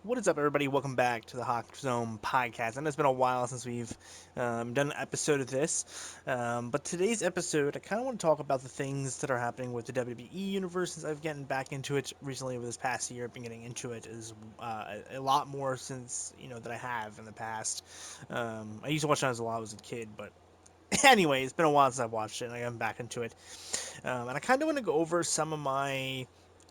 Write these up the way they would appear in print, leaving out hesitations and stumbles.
What is up, everybody? Welcome back to the Hawk Zone podcast. And it's been a while since we've done an episode of this. But today's episode, I kind of want to talk about the things that are happening with the WWE universe since I've gotten back into it recently over this past year. I've been getting into it as a lot more since, than I have in the past. I used to watch it as a lot as a kid, but anyway, it's been a while since I've watched it and I got back into it. And I kind of want to go over some of my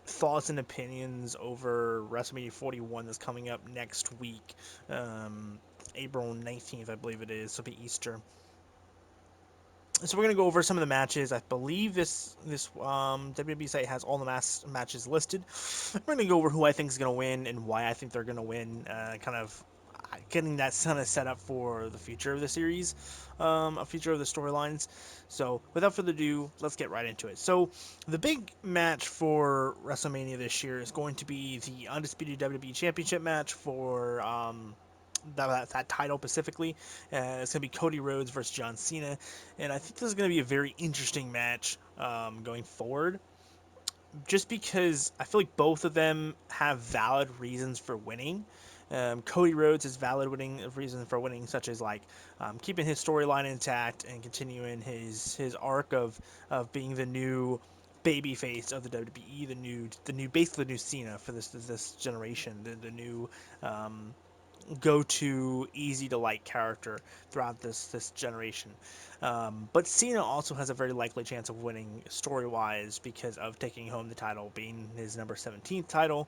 thoughts and opinions over WrestleMania 41 that's coming up next week, um, April 19th, I believe it is. So it'll be Easter. So we're gonna go over some of the matches. I believe this WWE site has all the matches listed. We're gonna go over who I think is gonna win and why I think they're gonna win. Kind of getting that kind of set up for the future of the series, a future of the storylines. So without further ado, let's get right into it. So the big match for WrestleMania this year is going to be the undisputed WWE Championship match for that title specifically. It's going to be Cody Rhodes versus John Cena, and I think this is going to be a very interesting match going forward. Just because I feel like both of them have valid reasons for winning. Cody Rhodes has valid winning reasons for winning, such as like keeping his storyline intact and continuing his arc of being the new baby face of the WWE, the new basically the new Cena for this generation, the new um, go-to, easy-to-like character throughout this generation. But Cena also has a very likely chance of winning story-wise because of taking home the title, being his number 17th title,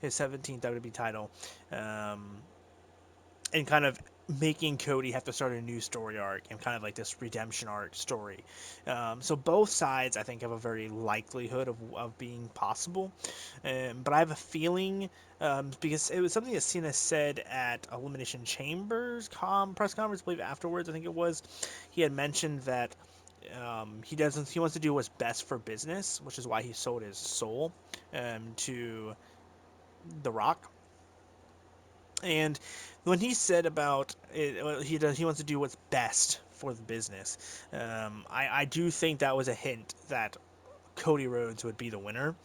his 17th WWE title, um, and kind of making Cody have to start a new story arc and kind of like this redemption arc story. So both sides, I think, have a very likelihood of being possible. But I have a feeling, because it was something that Cena said at Elimination Chambers press conference, I believe afterwards, I think it was, he had mentioned that he wants to do what's best for business, which is why he sold his soul to The Rock. And when he said about it, he wants to do what's best for the business. I do think that was a hint that Cody Rhodes would be the winner,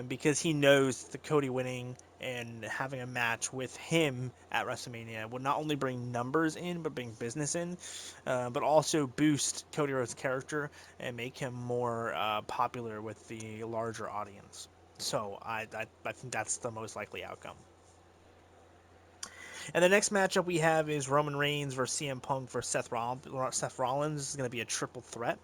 because he knows that Cody winning and having a match with him at WrestleMania will not only bring numbers in, but bring business in, but also boost Cody Rhodes' character and make him more popular with the larger audience. So I think that's the most likely outcome. And the next matchup we have is Roman Reigns versus CM Punk versus Seth Rollins. This is going to be a triple threat.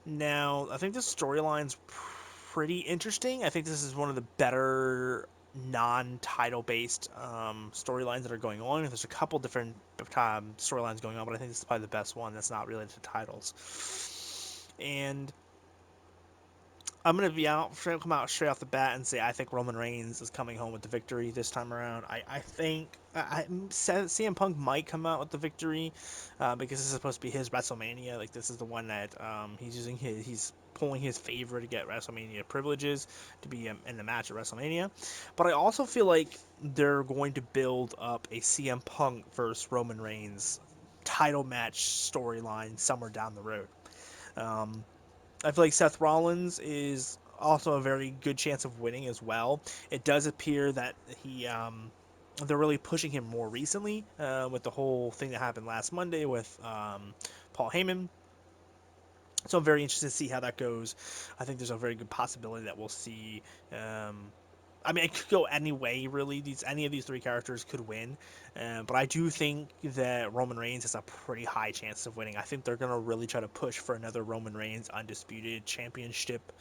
Now, I think this storyline's pretty interesting. I think this is one of the better non-title based storylines that are going on. There's a couple different storylines going on, but I think this is probably the best one that's not related to titles. And I'm gonna come out straight off the bat and say I think Roman Reigns is coming home with the victory this time around. I think CM Punk might come out with the victory, because this is supposed to be his WrestleMania. Like this is the one that he's pulling his favor to get WrestleMania privileges to be in the match at WrestleMania. But I also feel like they're going to build up a CM Punk versus Roman Reigns title match storyline somewhere down the road. Um, I feel like Seth Rollins is also a very good chance of winning as well. It does appear that they're really pushing him more recently, with the whole thing that happened last Monday with Paul Heyman. So I'm very interested to see how that goes. I think there's a very good possibility that we'll see. I mean, it could go any way, really. Any of these three characters could win, but I do think that Roman Reigns has a pretty high chance of winning. I think they're gonna really try to push for another Roman Reigns undisputed championship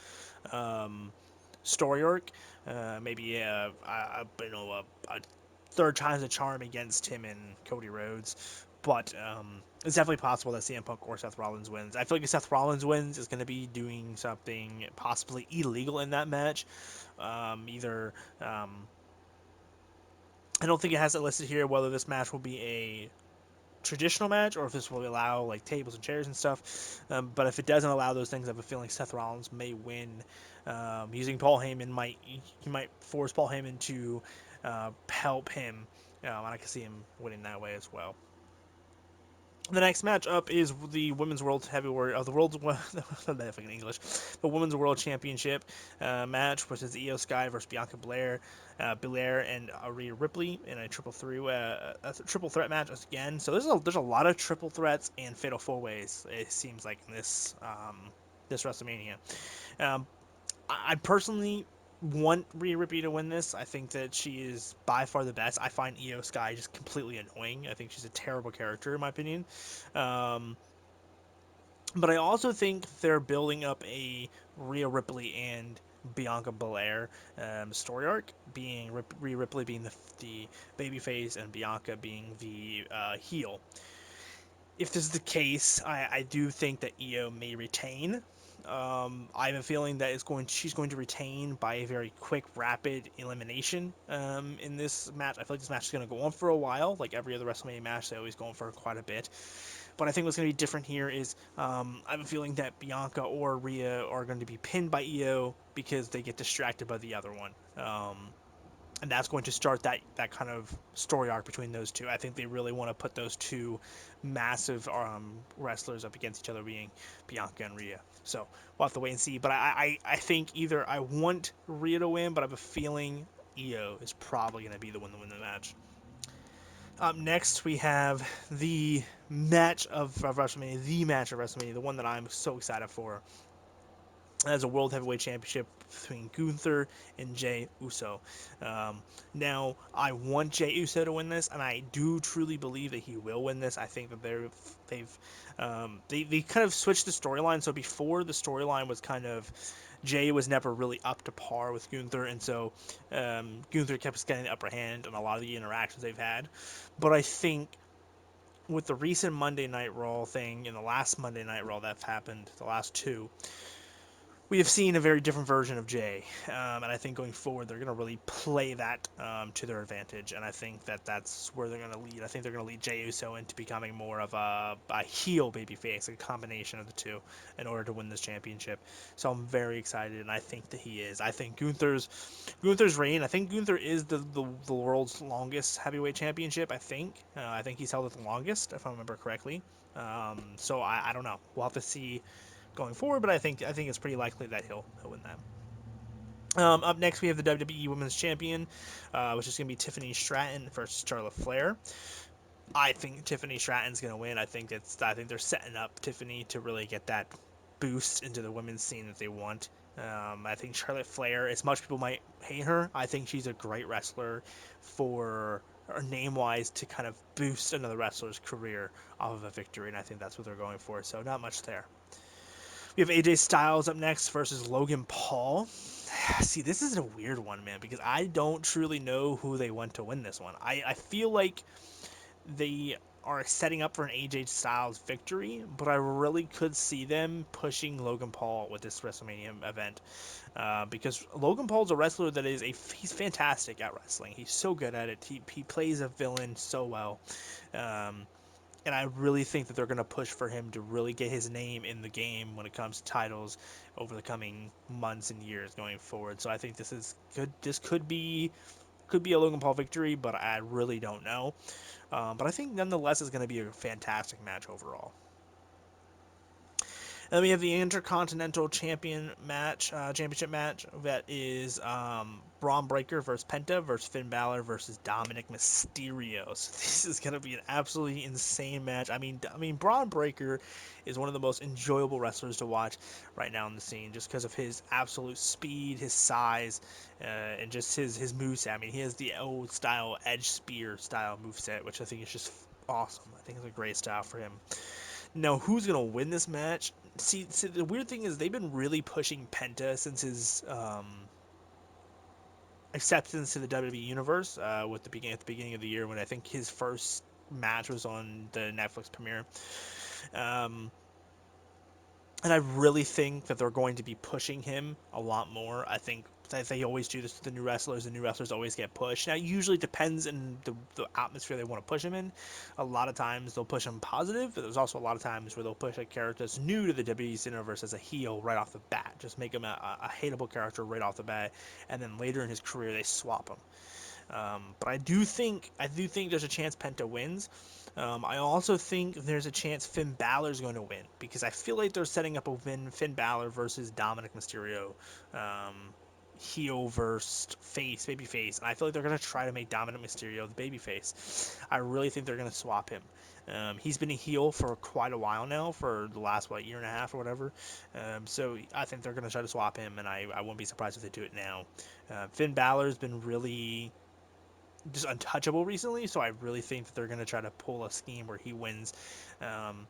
um, story arc. Maybe a third time's a charm against him and Cody Rhodes. But it's definitely possible that CM Punk or Seth Rollins wins. I feel like if Seth Rollins wins, is going to be doing something possibly illegal in that match. Either I don't think it has it listed here whether this match will be a traditional match or if this will allow like tables and chairs and stuff. But if it doesn't allow those things, I have a feeling Seth Rollins may win. Using Paul Heyman he might force Paul Heyman to help him, and I can see him winning that way as well. The next match up is the Women's World Heavyweight, the World's fucking English, the Women's World Championship match, which is Io Sky versus Bianca Belair and Rhea Ripley in a triple threat match again. So there's a lot of triple threats and fatal four ways. It seems like in this WrestleMania. Um, I personally want Rhea Ripley to win this. I think that she is by far the best. I find Io Sky just completely annoying. I think she's a terrible character in my opinion. Um, but I also think they're building up a Rhea Ripley and Bianca Belair story arc, being Rhea Ripley being the babyface and Bianca being the heel. If this is the case, I do think that Io may retain. I have a feeling that she's going to retain by a very quick, rapid elimination in this match. I feel like this match is going to go on for a while, like every other WrestleMania match. They always go on for quite a bit. But I think what's going to be different here is I have a feeling that Bianca or Rhea are going to be pinned by Io because they get distracted by the other one. And that's going to start that kind of story arc between those two. I think they really want to put those two massive wrestlers up against each other, being Bianca and Rhea. So we'll have to wait and see. But I think either I want Rhea to win, but I have a feeling Io is probably going to be the one to win the match. Up next, we have the match of WrestleMania, the one that I'm so excited for, as a World Heavyweight Championship between Gunther and Jey Uso. Now, I want Jey Uso to win this, and I do truly believe that he will win this. I think that they kind of switched the storyline. So before, the storyline was kind of Jey was never really up to par with Gunther, and so Gunther kept getting the upper hand on a lot of the interactions they've had. But I think with the recent Monday Night Raw thing and the last Monday Night Raw that's happened, the last two, we have seen a very different version of Jey, and I think going forward they're going to really play that to their advantage, and I think that that's where they're going to lead. I think they're going to lead Jey Uso into becoming more of a heel babyface, a combination of the two, in order to win this championship. So I'm very excited, and I think that he is. I think Gunther's reign. I think Gunther is the world's longest heavyweight championship. I think he's held it the longest, if I remember correctly. So I don't know. We'll have to see going forward, but I think it's pretty likely that he'll win that. Up next, we have the WWE Women's Champion, which is going to be Tiffany Stratton versus Charlotte Flair. I think Tiffany Stratton's going to win. I think they're setting up Tiffany to really get that boost into the women's scene that they want. I think Charlotte Flair, as much people might hate her, I think she's a great wrestler for name wise to kind of boost another wrestler's career off of a victory, and I think that's what they're going for. So not much there. We have AJ Styles up next versus Logan Paul. See, this is a weird one, man, because I don't truly know who they want to win this one. I feel like they are setting up for an AJ Styles victory, but I really could see them pushing Logan Paul with this WrestleMania event, because Logan Paul's a wrestler that he's fantastic at wrestling. He's so good at it. He plays a villain so well. Um, and I really think that they're going to push for him to really get his name in the game when it comes to titles over the coming months and years going forward. So I think this is good. This could be a Logan Paul victory, but I really don't know. But I think nonetheless it's going to be a fantastic match overall. Then we have the Intercontinental Championship match that is Braun Breaker versus Penta versus Finn Balor versus Dominic Mysterio. So this is going to be an absolutely insane match. I mean, Braun Breaker is one of the most enjoyable wrestlers to watch right now in the scene, just because of his absolute speed, his size, and just his moveset. I mean, he has the old style Edge Spear style moveset, which I think is just awesome. I think it's a great style for him. Now, who's gonna win this match? See, the weird thing is they've been really pushing Penta since his acceptance to the WWE universe at the beginning of the year when I think his first match was on the Netflix premiere. Um, and I really think that they're going to be pushing him a lot more. I think that they always do this to the new wrestlers. The new wrestlers always get pushed. Now, it usually depends in the atmosphere they want to push him in. A lot of times they'll push him positive, but there's also a lot of times where they'll push a character that's new to the WWE universe as a heel right off the bat. Just make him a hateable character right off the bat, and then later in his career they swap him. But I do think there's a chance Penta wins. I also think there's a chance Finn Balor's going to win because I feel like they're setting up a win Finn Balor versus Dominic Mysterio, heel versus face, baby face, and I feel like they're going to try to make Dominic Mysterio the baby face. I really think they're going to swap him. He's been a heel for quite a while now, for the last year and a half or whatever. So I think they're going to try to swap him, and I wouldn't be surprised if they do it now. Finn Balor's been really just untouchable recently, so I really think that they're going to try to pull a scheme where he wins. Um,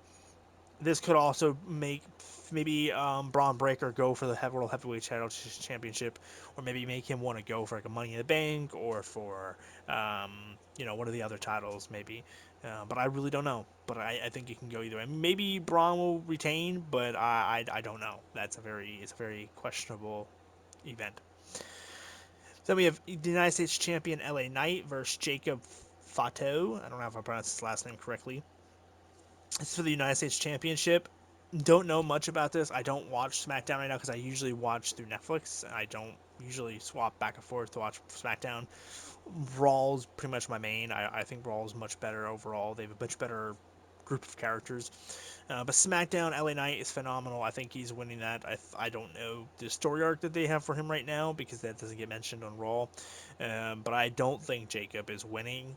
this could also make maybe Braun Breaker go for the World Heavyweight Title Championship, or maybe make him want to go for like a Money in the Bank or for one of the other titles maybe. But I really don't know. But I think it can go either way. Maybe Braun will retain, but I don't know. It's a very questionable event. Then we have the United States champion LA Knight versus Jacob Fatu. I don't know if I pronounced his last name correctly. It's for the United States Championship. Don't know much about this. I don't watch SmackDown right now because I usually watch through Netflix. I don't usually swap back and forth to watch SmackDown. Raw's pretty much my main. I think Raw's much better overall. They have a much better group of characters. But SmackDown, LA Knight is phenomenal. I think he's winning that. I don't know the story arc that they have for him right now because that doesn't get mentioned on Raw. But I don't think Jacob is winning.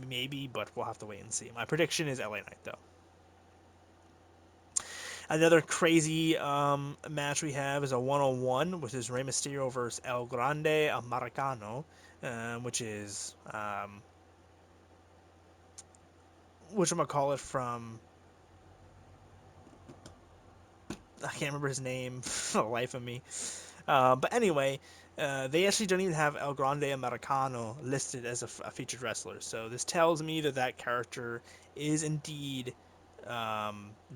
Maybe, but we'll have to wait and see. My prediction is LA Knight, though. Another crazy match we have is a one-on-one, which is Rey Mysterio versus El Grande Americano, which is whatchamacallit from, I can't remember his name for the life of me. But anyway, they actually don't even have El Grande Americano listed as a featured wrestler. So this tells me that that character is indeed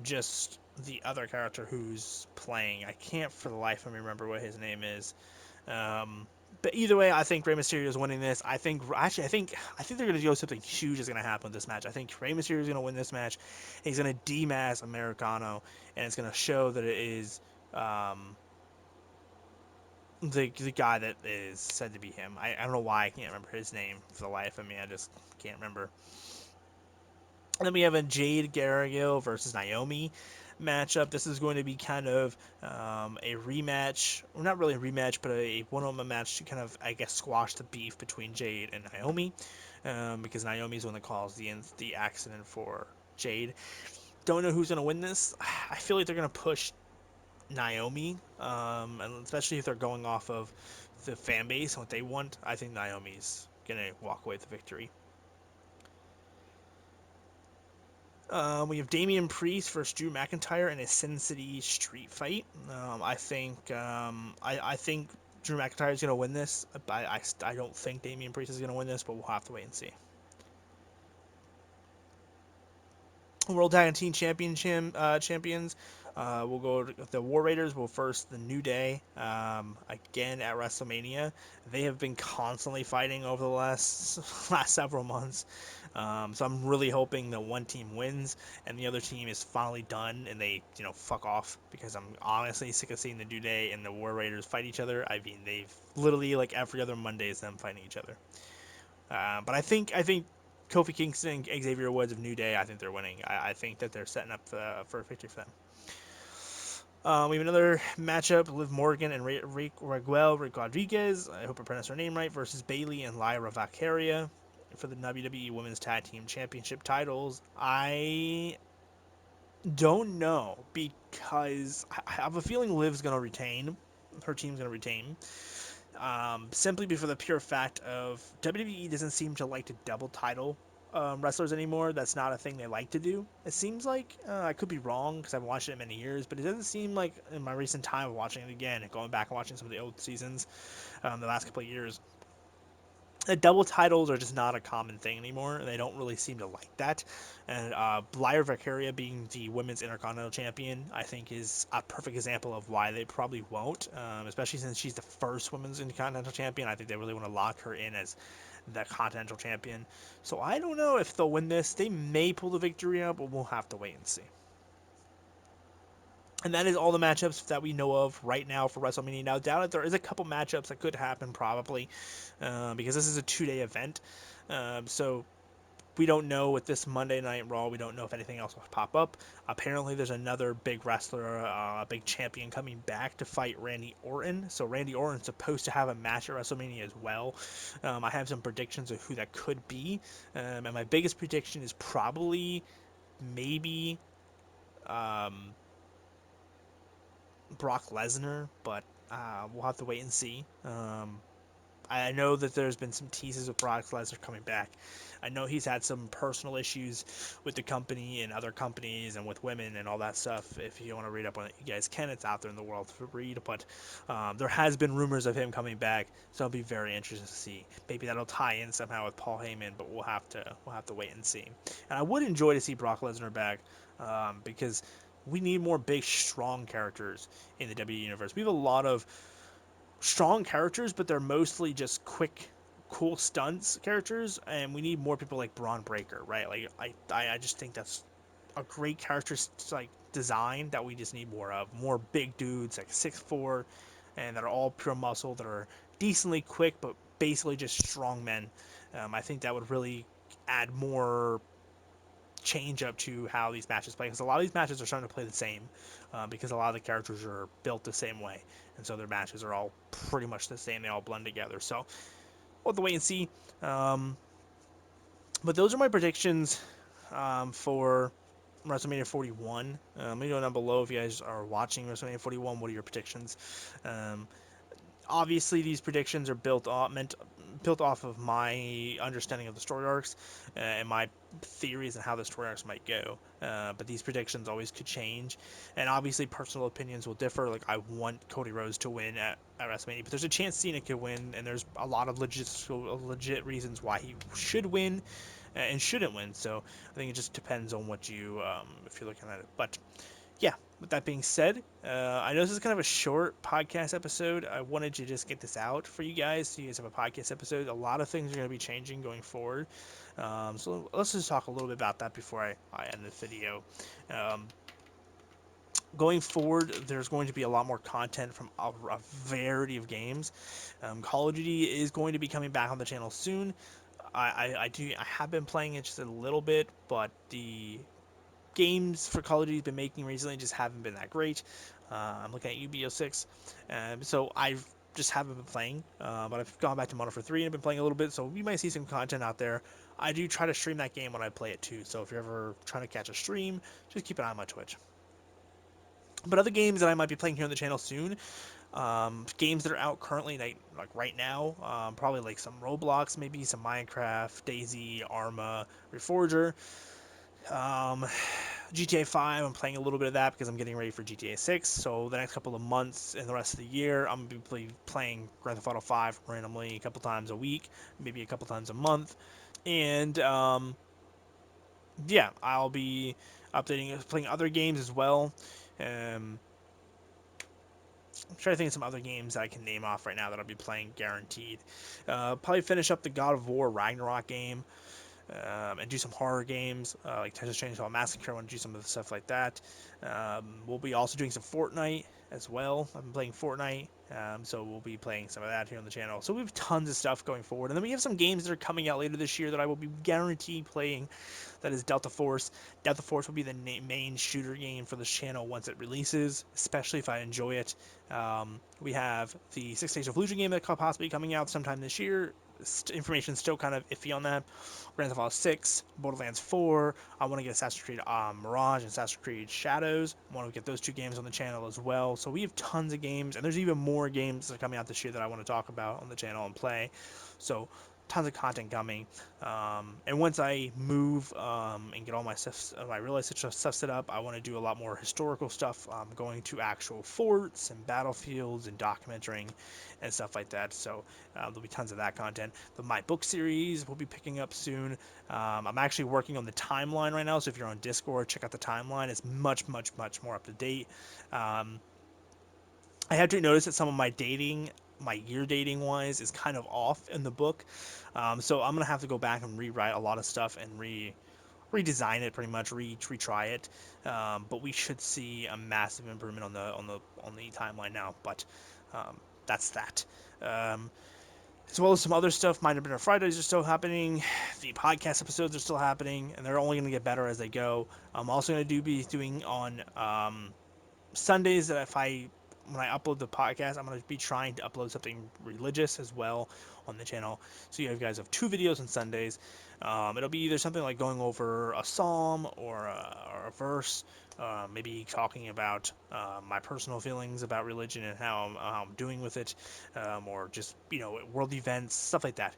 just the other character who's playing. I can't for the life of me remember what his name is. But either way, I think Rey Mysterio is winning this. I think they're gonna do something huge is gonna happen with this match. I think Rey Mysterio is gonna win this match. He's gonna demask Americano, and it's gonna show that it is um, the guy that is said to be him. I don't know why I can't remember his name for the life of me. I just can't remember. And then we have a Jade Cargill versus Naomi matchup. This is going to be kind of a rematch, well, not really a rematch, but a one-on-one match to kind of, I guess, squash the beef between Jade and Naomi, because Naomi is the one that caused the accident for Jade. Don't know who's going to win this. I feel like they're going to push Naomi, and especially if they're going off of the fan base and what they want. I think Naomi's going to walk away with the victory. We have Damian Priest versus Drew McIntyre in a Sin City street fight. I think Drew McIntyre is going to win this. I don't think Damian Priest is going to win this, but we'll have to wait and see. World Tag Team champions. We'll go to the War Raiders. Will first the New Day. Again at WrestleMania, they have been constantly fighting over the last several months. So I'm really hoping that one team wins and the other team is finally done and they fuck off, because I'm honestly sick of seeing the New Day and the War Raiders fight each other. I mean, they've literally like every other Monday is them fighting each other. But I think Kofi Kingston and Xavier Woods of New Day, I think they're winning. I think that they're setting up for a victory for them. We have another matchup: Liv Morgan and Raquel Rodriguez. I hope I pronounced her name right. Versus Bayley and Lyra Valkyria for the WWE Women's Tag Team Championship titles. I don't know, because I have a feeling Liv's gonna retain. Her team's gonna retain. Simply for the pure fact of WWE doesn't seem to like to double title wrestlers anymore. That's not a thing they like to do. It seems like, I could be wrong because I've watched it many years, but it doesn't seem like in my recent time of watching it again, going back and watching some of the old seasons, the last couple of years, double titles are just not a common thing anymore. They don't really seem to like that. And Lyra Valkyria being the women's Intercontinental Champion, I think, is a perfect example of why they probably won't, especially since she's the first women's Intercontinental Champion. I think they really want to lock her in as the Continental Champion. So I don't know if they'll win this. They may pull the victory out, but we'll have to wait and see. And that is all the matchups that we know of right now for WrestleMania. Now, doubt it, there is a couple matchups that could happen probably, because this is a 2-day event. So we don't know with this Monday Night Raw. We don't know if anything else will pop up. Apparently, there's another big wrestler, a big champion coming back to fight Randy Orton. So Randy Orton's supposed to have a match at WrestleMania as well. I have some predictions of who that could be, and my biggest prediction is probably maybe um, Brock Lesnar, but we'll have to wait and see. I know that there's been some teases of Brock Lesnar coming back. I know he's had some personal issues with the company and other companies and with women and all that stuff. If you want to read up on it, you guys can. It's out there in the world to read. But there has been rumors of him coming back, so I'll be very interested to see. Maybe that'll tie in somehow with Paul Heyman, but we'll have to wait and see. And I would enjoy to see Brock Lesnar back, because we need more big, strong characters in the WWE universe. We have a lot of strong characters, but they're mostly just quick, cool stunts characters, and we need more people like Braun Breaker, right? Like I just think that's a great character like design that we just need more of. More big dudes like 6'4", and that are all pure muscle, that are decently quick, but basically just strong men. I think that would really add more change up to how these matches play, because a lot of these matches are starting to play the same, because a lot of the characters are built the same way, and so their matches are all pretty much the same. They all blend together. So we'll have to wait and see. Um, but those are my predictions for WrestleMania 41. Let me know down below if you guys are watching WrestleMania 41. What are your predictions? Um, Obviously these predictions are built off of my understanding of the story arcs, and my theories on how the story arcs might go. But these predictions always could change, and obviously personal opinions will differ. Like, I want Cody Rhodes to win at WrestleMania, but there's a chance Cena could win, and there's a lot of legit reasons why he should win and shouldn't win. So I think it just depends on what you if you're looking at it. But yeah, with that being said, I know this is kind of a short podcast episode. I wanted to just get this out for you guys, so you guys have a podcast episode. A lot of things are going to be changing going forward. So let's just talk a little bit about that before I end the video. Um, Going forward, there's going to be a lot more content from a variety of games. Call of Duty is going to be coming back on the channel soon. I have been playing it just a little bit, but the games for Call of Duty been making recently just haven't been that great. I'm looking at UBO6, so I just haven't been playing. But I've gone back to Modern Warfare 3 and I've been playing a little bit, so we might see some content out there. I do try to stream that game when I play it too, so if you're ever trying to catch a stream, just keep an eye on my Twitch. But other games that I might be playing here on the channel soon, games that are out currently, like right now, probably like some Roblox, maybe some Minecraft, DayZ, Arma, Reforger. Um, GTA 5, I'm playing a little bit of that because I'm getting ready for GTA 6. So the next couple of months and the rest of the year, I'm going to be playing Grand Theft Auto 5 randomly a couple times a week, maybe a couple times a month. And yeah, I'll be playing other games as well. Um, I'm trying to think of some other games that I can name off right now that I'll be playing guaranteed. Probably finish up the God of War Ragnarok game. And do some horror games like Texas Chainsaw Massacre. I want to do some of the stuff like that. We'll be also doing some Fortnite as well. I've been playing Fortnite, so we'll be playing some of that here on the channel. So we have tons of stuff going forward, and then we have some games that are coming out later this year that I will be guaranteed playing. That is Delta Force. Delta Force will be the main shooter game for this channel once it releases, especially if I enjoy it. We have the Six Days of Fallujah game that could possibly be coming out sometime this year. Information still kind of iffy on that. Grand Theft Auto 6, Borderlands 4. I want to get Assassin's Creed Mirage and Assassin's Creed Shadows. I want to get those two games on the channel as well. So we have tons of games, and there's even more games that are coming out this year that I want to talk about on the channel and play. So tons of content coming. And once I move and get all my stuff, my real life stuff set up, I want to do a lot more historical stuff, going to actual forts and battlefields and documenting and stuff like that. So there'll be tons of that content. The My Book series will be picking up soon. I'm actually working on the timeline right now, so if you're on Discord, check out the timeline. It's much, much, much more up to date. I have to notice that some of my year dating wise, is kind of off in the book. So I'm gonna have to go back and rewrite a lot of stuff and redesign it pretty much, retry it. But we should see a massive improvement on the timeline now. But that's that. Um, as well as some other stuff. Mind Bender Fridays are still happening. The podcast episodes are still happening, and they're only going to get better as they go. I'm also going to be doing on Sundays that if I when I upload the podcast, I'm going to be trying to upload something religious as well on the channel. So you guys have two videos on Sundays. It'll be either something like going over a psalm or a verse, maybe talking about my personal feelings about religion and how I'm doing with it, or just world events, stuff like that.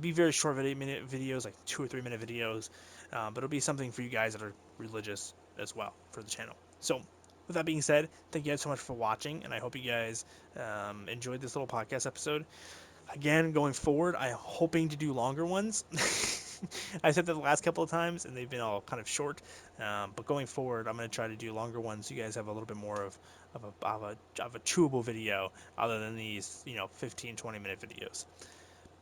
Be very short minute videos, like 2 or 3 minute videos, but it'll be something for you guys that are religious as well for the channel. So with that being said, thank you guys so much for watching, and I hope you guys enjoyed this little podcast episode. Again, going forward, I'm hoping to do longer ones. I said that the last couple of times, and they've been all kind of short. But going forward, I'm going to try to do longer ones. So you guys have a little bit more of a chewable video, other than these 15, 20 minute videos.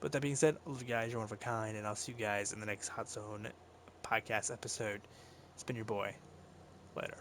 But that being said, I love you guys. You're one of a kind, and I'll see you guys in the next Hot Zone podcast episode. It's been your boy. Later.